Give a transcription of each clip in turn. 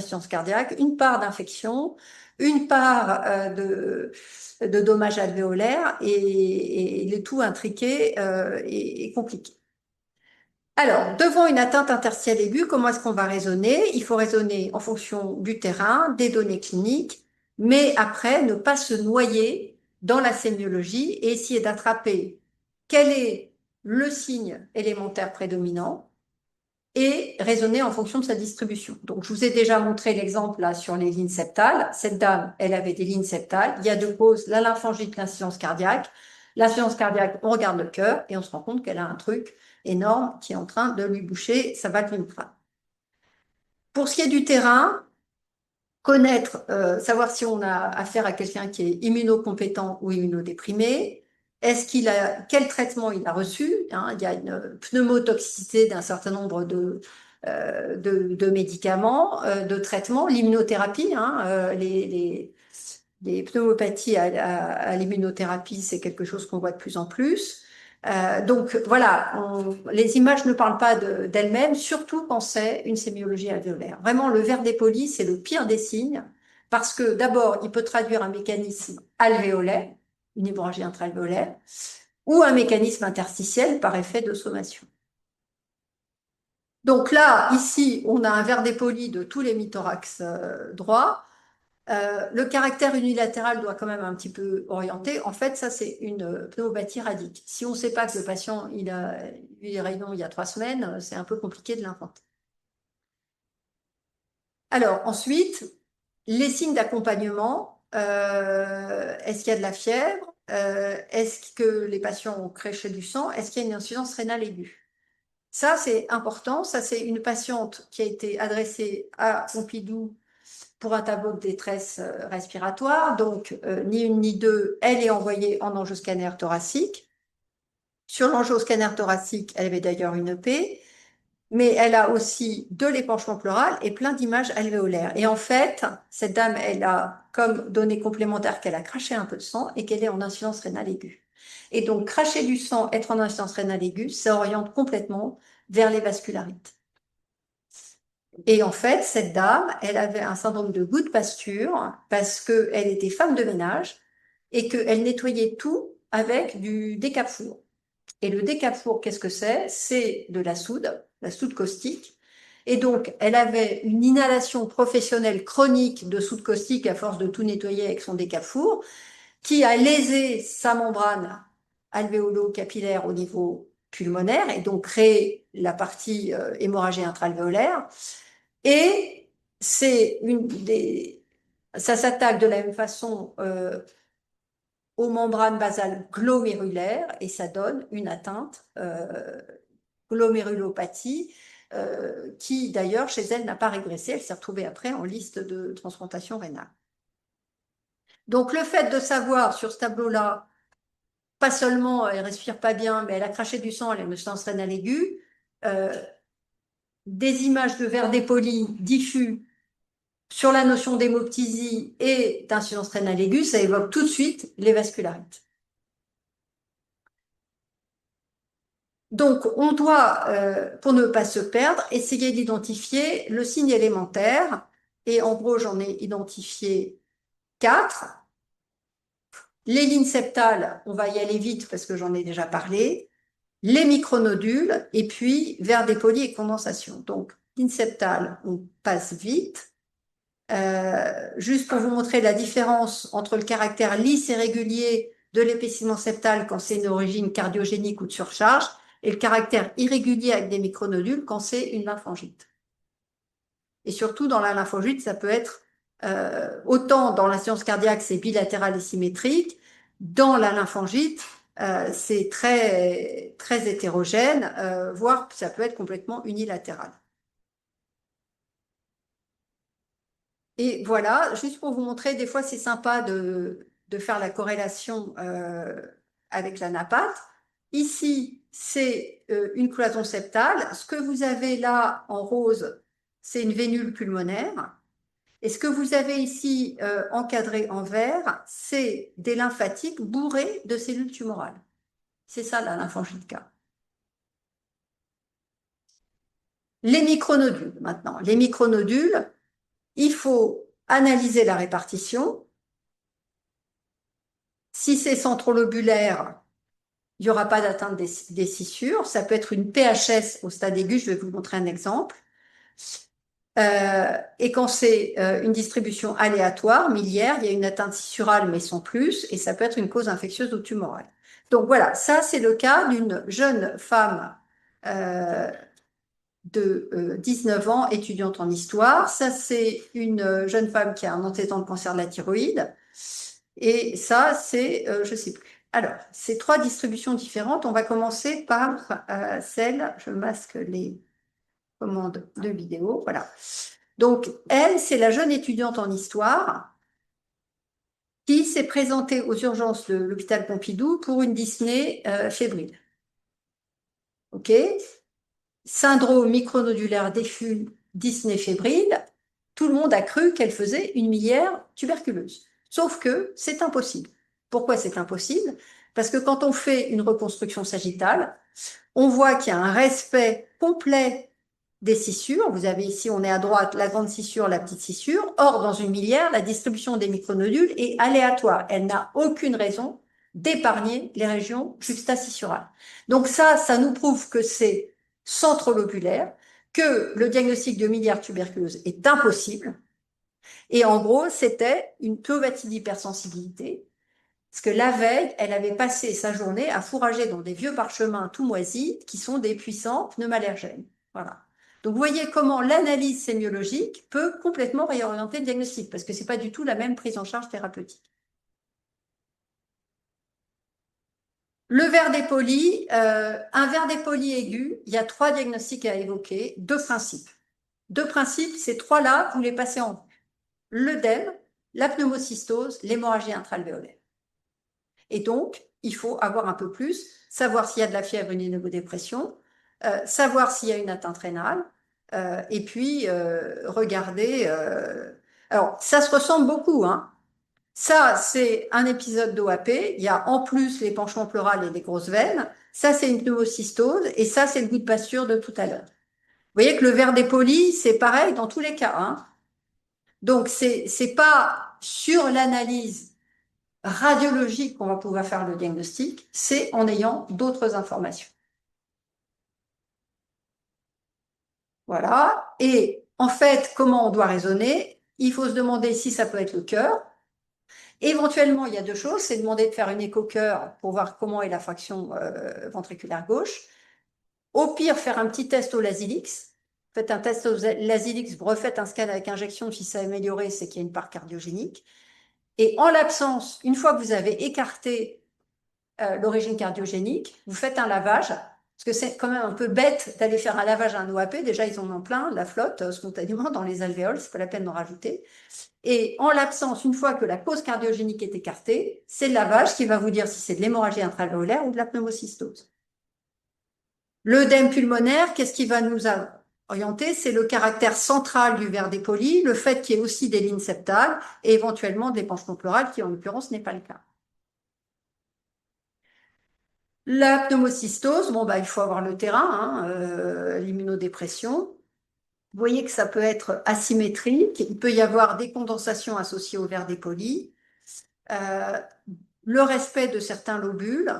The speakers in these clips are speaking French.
insuffisance cardiaque, une part d'infection, une part de dommages alvéolaires et le tout intriqué et compliqué. Alors, devant une atteinte interstitielle aiguë, comment est-ce qu'on va raisonner? Il faut raisonner en fonction du terrain, des données cliniques, mais après, ne pas se noyer dans la sémiologie et essayer d'attraper quel est le signe élémentaire prédominant et raisonner en fonction de sa distribution. Donc, je vous ai déjà montré l'exemple là sur les lignes septales. Cette dame, elle avait des lignes septales. Il y a deux causes, la lymphangite, l'insuffisance cardiaque. L'insuffisance cardiaque, on regarde le cœur et on se rend compte qu'elle a un truc énorme qui est en train de lui boucher sa valve limitrophe. Pour ce qui est du terrain, connaître, savoir si on a affaire à quelqu'un qui est immunocompétent ou immunodéprimé, quel traitement il a reçu, hein, il y a une pneumotoxicité d'un certain nombre de médicaments, de traitements, l'immunothérapie, hein, les pneumopathies à l'immunothérapie, c'est quelque chose qu'on voit de plus en plus. Donc voilà, les images ne parlent pas d'elles-mêmes, surtout quand c'est une sémiologie alvéolaire. Vraiment, le verre dépoli, c'est le pire des signes, parce que d'abord, il peut traduire un mécanisme alvéolaire, une hémorragie intra-alvéolaire, ou un mécanisme interstitiel par effet de sommation. Donc là, ici, on a un verre dépoli de tous les mythorax droits. Le caractère unilatéral doit quand même un petit peu orienter. En fait, ça, c'est une pneumopathie radique. Si on ne sait pas que le patient il a eu des rayons il y a 3 semaines, c'est un peu compliqué de l'inventer. Alors, ensuite, les signes d'accompagnement. Est-ce qu'il y a de la fièvre? Est-ce que les patients ont créché du sang? Est-ce qu'il y a une insuffisance rénale aiguë? Ça, c'est important. Ça, c'est une patiente qui a été adressée à Pompidou pour un tableau de détresse respiratoire. Donc, ni une ni deux, elle est envoyée en angioscanner thoracique. Sur l'angioscanner thoracique, elle avait d'ailleurs une EP, mais elle a aussi de l'épanchement pleural et plein d'images alvéolaires. Et en fait, cette dame, elle a comme donnée complémentaire qu'elle a craché un peu de sang et qu'elle est en insuffisance rénale aiguë. Et donc, cracher du sang, être en insuffisance rénale aiguë, ça oriente complètement vers les vascularites. Et en fait, cette dame, elle avait un syndrome de goût de pasture parce qu'elle était femme de ménage et qu'elle nettoyait tout avec du décapfour. Et le décapfour, qu'est-ce que c'est? C'est de la soude caustique. Et donc, elle avait une inhalation professionnelle chronique de soude caustique à force de tout nettoyer avec son décapfour, qui a lésé sa membrane alvéolo-capillaire au niveau pulmonaire et donc créé la partie hémorragie intra-alvéolaire. Et ça s'attaque de la même façon aux membranes basales glomérulaires et ça donne une atteinte glomérulopathie qui d'ailleurs chez elle n'a pas régressé, elle s'est retrouvée après en liste de transplantation rénale. Donc le fait de savoir sur ce tableau-là, pas seulement elle respire pas bien, mais elle a craché du sang, elle a une insuffisance rénale aiguë, euh, des images de verre dépoli diffus sur la notion d'hémoptysie et d'insuffisance rénale aiguë, ça évoque tout de suite les vascularites. Donc, on doit, pour ne pas se perdre, essayer d'identifier le signe élémentaire. Et en gros, j'en ai identifié 4. Les lignes septales, on va y aller vite parce que j'en ai déjà parlé. Les micronodules et puis verre dépoli et condensation. Donc, ligne septale, on passe vite. Juste pour vous montrer la différence entre le caractère lisse et régulier de l'épaississement septal quand c'est une origine cardiogénique ou de surcharge et le caractère irrégulier avec des micronodules quand c'est une lymphangite. Et surtout dans la lymphangite, ça peut être autant dans l'insuffisance cardiaque, c'est bilatéral et symétrique, dans la lymphangite, c'est très, très hétérogène, voire ça peut être complètement unilatéral. Et voilà, juste pour vous montrer, des fois c'est sympa de faire la corrélation avec la napate. Ici, c'est une cloison septale. Ce que vous avez là en rose, c'est une vénule pulmonaire. Et ce que vous avez ici encadré en vert, c'est des lymphatiques bourrés de cellules tumorales. C'est ça la lymphangite K. Les micronodules maintenant. Les micronodules, Il faut analyser la répartition. Si c'est centrolobulaire, il n'y aura pas d'atteinte des scissures. Ça peut être une PHS au stade aigu, je vais vous montrer un exemple. Et quand c'est une distribution aléatoire, miliaire, il y a une atteinte scissurale mais sans plus, et ça peut être une cause infectieuse ou tumorale. Donc voilà, ça c'est le cas d'une jeune femme euh, de 19 ans, étudiante en histoire. Ça c'est une jeune femme qui a un antécédent de cancer de la thyroïde. Et ça c'est, je sais plus. Alors, ces trois distributions différentes, on va commencer par celle, je masque les commandes de vidéo, voilà. Donc, elle, c'est la jeune étudiante en histoire qui s'est présentée aux urgences de l'hôpital Pompidou pour une dyspnée fébrile. OK? Syndrome micronodulaire diffus dyspnée fébrile. Tout le monde a cru qu'elle faisait une miliaire tuberculeuse. Sauf que c'est impossible. Pourquoi c'est impossible? Parce que quand on fait une reconstruction sagittale, on voit qu'il y a un respect complet des scissures. Vous avez ici, on est à droite, la grande scissure, la petite scissure. Or, dans une miliaire, la distribution des micronodules est aléatoire. Elle n'a aucune raison d'épargner les régions juxtascissurales. Donc ça nous prouve que c'est centrolobulaire, que le diagnostic de miliaire tuberculeuse est impossible. Et en gros, c'était une pyobatie d'hypersensibilité. Parce que la veille, elle avait passé sa journée à fourrager dans des vieux parchemins tout moisis qui sont des puissants pneumallergènes. Voilà. Donc, vous voyez comment l'analyse sémiologique peut complètement réorienter le diagnostic, parce que c'est pas du tout la même prise en charge thérapeutique. Le verre dépoli, un verre dépoli aigu, il y a trois diagnostics à évoquer, deux principes. Deux principes, ces trois-là, vous les passez en vue. L'œdème, la pneumocystose, l'hémorragie intralvéolaire. Et donc, il faut avoir un peu plus, savoir s'il y a de la fièvre, une hypodépression, savoir s'il y a une atteinte rénale, et puis regarder. Alors, ça se ressemble beaucoup, hein. Ça, c'est un épisode d'OAP. Il y a en plus les penchements pleurales et des grosses veines. Ça, c'est une pneumocystose, et ça, c'est le goût de pasture de tout à l'heure. Vous voyez que le verre dépoli, c'est pareil dans tous les cas, hein. Donc, c'est pas sur l'analyse radiologique qu'on va pouvoir faire le diagnostic, c'est en ayant d'autres informations. Voilà. Et en fait, comment on doit raisonner? Il faut se demander si ça peut être le cœur. Éventuellement, il y a deux choses. C'est demander de faire une écho-cœur pour voir comment est la fraction ventriculaire gauche. Au pire, faire un petit test au Lasilix. Faites un test au Lasilix, refaites un scan avec injection. Si ça a amélioré, c'est qu'il y a une part cardiogénique. Et en l'absence, une fois que vous avez écarté l'origine cardiogénique, vous faites un lavage, parce que c'est quand même un peu bête d'aller faire un lavage à un OAP. Déjà, ils en ont plein, la flotte, spontanément dans les alvéoles, c'est pas la peine d'en rajouter. Et en l'absence, une fois que la cause cardiogénique est écartée, c'est le lavage qui va vous dire si c'est de l'hémorragie intralvéolaire ou de la pneumocystose. L'œdème pulmonaire, qu'est-ce qui va nous orienter? C'est le caractère central du verre dépoli, le fait qu'il y ait aussi des lignes septales et éventuellement des penchements pleurales, qui en l'occurrence n'est pas le cas. La pneumocystose, bon, bah, il faut avoir le terrain, hein, l'immunodépression. Vous voyez que ça peut être asymétrique. Il peut y avoir des condensations associées au verre dépoli, euh, le respect de certains lobules,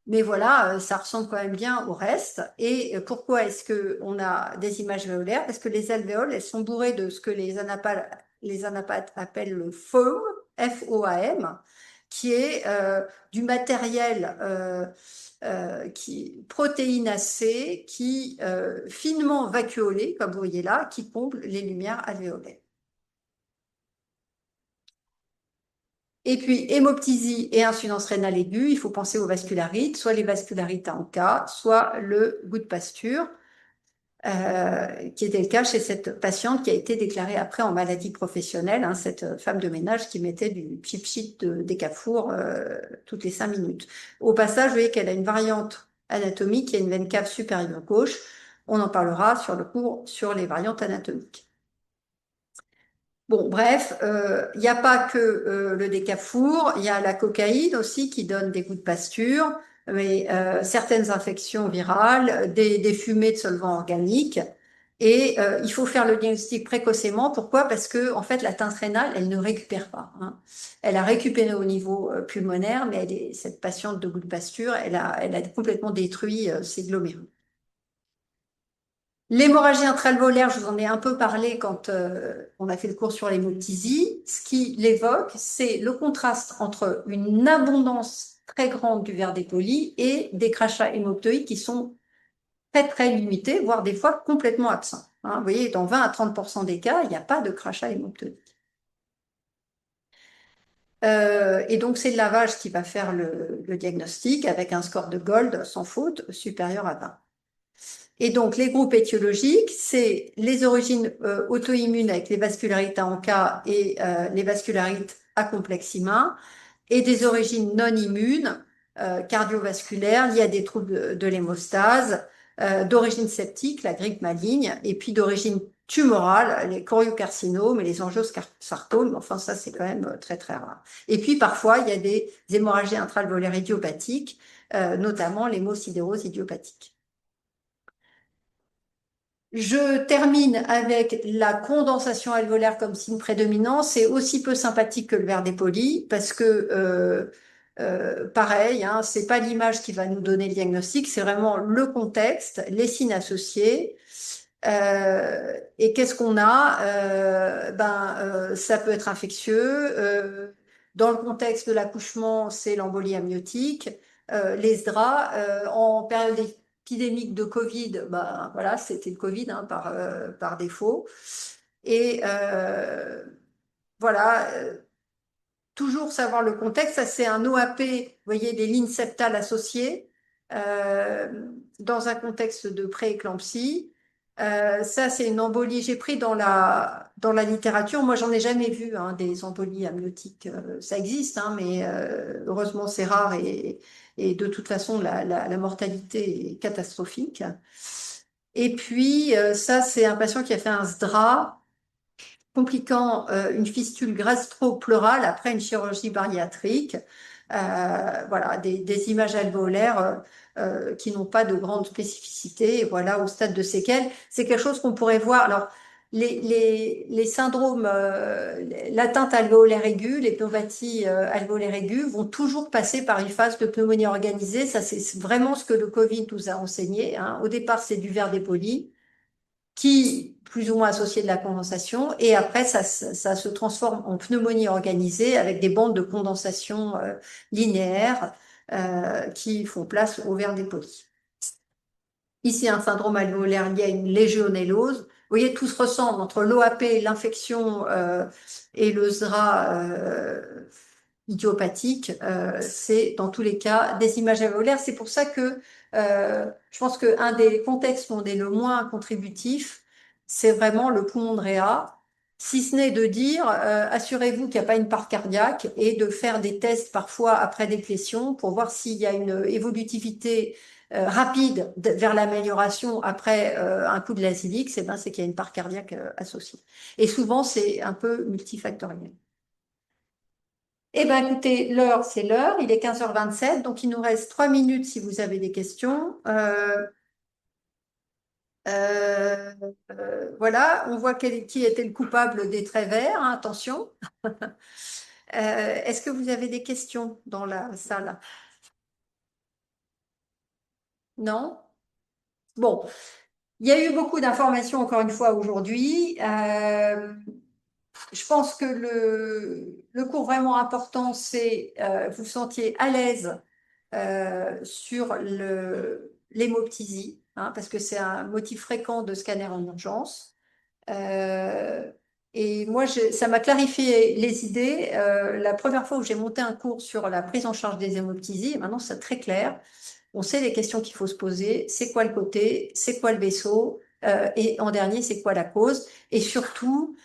mais voilà, ça ressemble quand même bien au reste. Et pourquoi est-ce qu'on a des images alvéolaires? Parce que les alvéoles, elles sont bourrées de ce que les anapathes appellent le foam, F-O-A-M, qui est du matériel protéinacé, qui finement vacuolé, comme vous voyez là, qui comble les lumières alvéolaires. Et puis, hémoptysie et insuffisance rénale aiguë, il faut penser aux vascularites, soit les vascularites en cas, soit le goût de pasture, qui était le cas chez cette patiente qui a été déclarée après en maladie professionnelle, hein, cette femme de ménage qui mettait du chip-chip de Décafour toutes les 5 minutes. Au passage, vous voyez qu'elle a une variante anatomique, qui a une veine cave supérieure gauche. On en parlera sur le cours sur les variantes anatomiques. Bon, bref, il n'y a pas que le décafour, il y a la cocaïne aussi qui donne des goûts de pasture, mais certaines infections virales, des fumées de solvants organiques, Et il faut faire le diagnostic précocement. Pourquoi? Parce que en fait, l'atteinte rénale, elle ne récupère pas, hein. Elle a récupéré au niveau pulmonaire, mais cette patiente de goût de pasture, elle a complètement détruit ses glomérulus. L'hémorragie intra-alvéolaire, je vous en ai un peu parlé quand on a fait le cours sur l'hémoptysie. Ce qui l'évoque, c'est le contraste entre une abondance très grande du verre dépoli et des crachats hémoptoïques qui sont très très limités, voire des fois complètement absents, hein. Vous voyez, dans 20 à 30% des cas, il n'y a pas de crachat hémoptoïque. Et donc, c'est le lavage qui va faire le diagnostic avec un score de Gold sans faute supérieur à 20. Et donc, les groupes étiologiques, c'est les origines auto-immunes avec les vascularites en cas et les vascularites à complexe humain, et des origines non immunes, cardiovasculaires, liées à des troubles de l'hémostase, d'origine septique, la grippe maligne, et puis d'origine tumorale, les choriocarcinomes et les angiosarcomes. Enfin, ça, c'est quand même très, très rare. Et puis, parfois, il y a des hémorragies intra-alvéolaires idiopathiques, notamment l'hémosidérose idiopathique. Je termine avec la condensation alvéolaire comme signe prédominant. C'est aussi peu sympathique que le verre dépoli parce que, pareil, hein, c'est pas l'image qui va nous donner le diagnostic, c'est vraiment le contexte, les signes associés. Et qu'est-ce qu'on a? Ça peut être infectieux. Dans le contexte de l'accouchement, c'est l'embolie amniotique. Les SDRA, en période épidémique de Covid, ben, voilà, c'était le Covid, hein, par défaut. Et voilà, toujours savoir le contexte. Ça, c'est un OAP, vous voyez, des lignes septales associées euh, dans un contexte de pré-éclampsie. Ça, c'est une embolie. J'ai pris dans la littérature. Moi, j'en ai jamais vu, hein, des embolies amniotiques. Ça existe, hein, mais heureusement, c'est rare et de toute façon, la mortalité est catastrophique. Et puis, ça, c'est un patient qui a fait un SDRA compliquant une fistule gastro-pleurale après une chirurgie bariatrique. Voilà, des images alvéolaires qui n'ont pas de grande spécificité. Et voilà, au stade de séquelles, c'est quelque chose qu'on pourrait voir. Alors, les syndromes, l'atteinte alvéolaire aiguë, les pneumopathies alvéolaires aiguës vont toujours passer par une phase de pneumonie organisée. Ça, c'est vraiment ce que le Covid nous a enseigné, hein. Au départ, c'est du verre dépoli qui plus ou moins associé de la condensation, et après ça se transforme en pneumonie organisée avec des bandes de condensation linéaires qui font place au verre dépoli. Ici, un syndrome alvéolaire lié à une légionellose. Vous voyez, tout se ressemble entre l'OAP, l'infection et le SRA idiopathique. C'est dans tous les cas des images alvéolaires. C'est pour ça que je pense qu'un des contextes où on est le moins contributif, c'est vraiment le poumon de réa. Si ce n'est de dire, assurez-vous qu'il n'y a pas une part cardiaque et de faire des tests parfois après déplétion pour voir s'il y a une évolutivité rapide vers l'amélioration après un coup de l'azélix, c'est qu'il y a une part cardiaque associée. Et souvent, c'est un peu multifactoriel. Eh bien, écoutez, l'heure, c'est l'heure. Il est 15h27, donc il nous reste 3 minutes si vous avez des questions. Euh, voilà, on voit qui était le coupable des traits verts, hein, attention. Est-ce que vous avez des questions dans la salle? Non? Bon, il y a eu beaucoup d'informations encore une fois aujourd'hui. Je pense que le cours vraiment important, c'est vous vous sentiez à l'aise sur l'hémoptysie, hein, parce que c'est un motif fréquent de scanner en urgence. Euh, et moi, ça m'a clarifié les idées. La première fois où j'ai monté un cours sur la prise en charge des hémoptysies, maintenant c'est très clair. On sait les questions qu'il faut se poser. C'est quoi le côté? C'est quoi le vaisseau? Et en dernier, c'est quoi la cause? Et surtout,